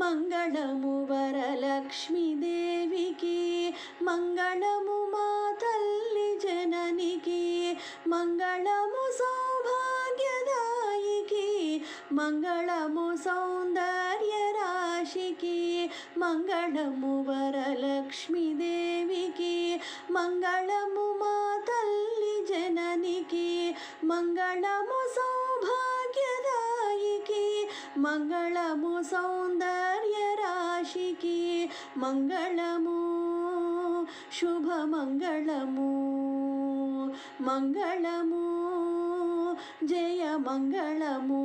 మంగళము వరలక్ష్మీదేవికి, మంగళము మా తల్లి జననికి, మంగళము సౌభాగ్యదాయికి, మంగళము సౌందర్య రాశికి, మంగళము వరలక్ష్మీదేవికి, మంగళము మా తల్లి జననికి, మంగళము సౌభాగ్యదాయికి, మంగళము సౌందర్య రాశికి, మంగళము శుభమంగళము, మంగళము జయ మంగళము.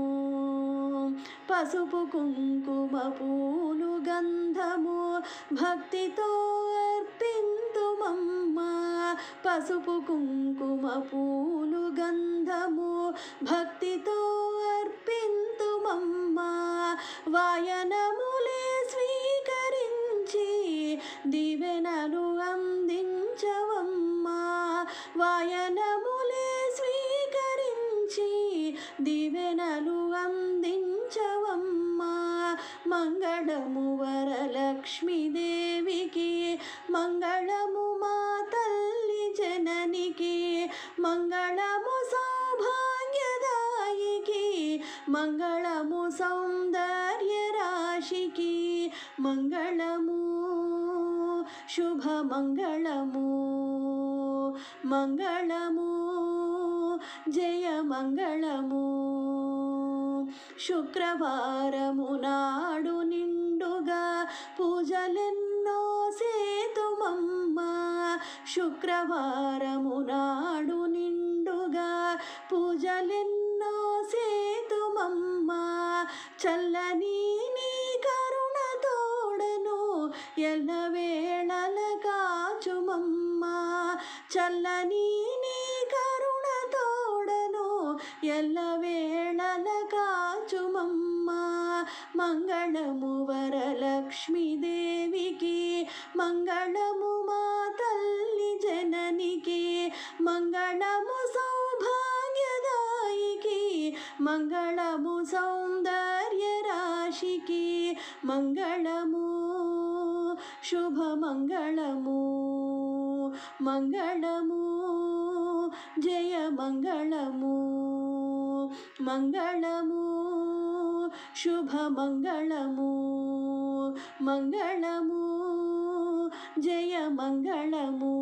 పసుపు కుంకుమ పూలు గంధము భక్తితో అర్పింతుమమ్మా, పసుపు కుంకుమ పూలు గంధము భక్తితో అర్పింతుమమ్మా, వాయనములే స్వీకరించి దివెనలు అందించవమ్మా, వాయనములే స్వీకరించి దివెనలు అందించవమ్మా. మంగళము వరలక్ష్మీదేవికి, మంగళము మా తల్లి జననికి, మంగళము సౌభాగ్యదాయికి, మంగళము సౌందర్య రాశికి, మంగళము శుభమంగళము, మంగళము జయ మంగళము. శుక్రవారము నాడు నిండుగా పూజలెన్నో సేతుమమ్మా, శుక్రవారము నాడు నిండుగా పూజలెన్నో సేతుమమ్మా, చల్లని నీ కరుణ తోడను ఎల్లవేళల కాచుమమ్మా, చల్లని నీ కరుణ తోడను ఎల్లవేళల కాచుమమ్మా. మంగళము వరలక్ష్మీదేవికి, మంగళము మా తల్లి జననికి, మంగళము సౌభాగ్యదాయికి, మంగళము సౌందర్య రాశికి, మంగళము శుభమంగళము, మంగళము జయ మంగళము, మంగళము శుభమంగళము, మంగళము జయ మంగళము.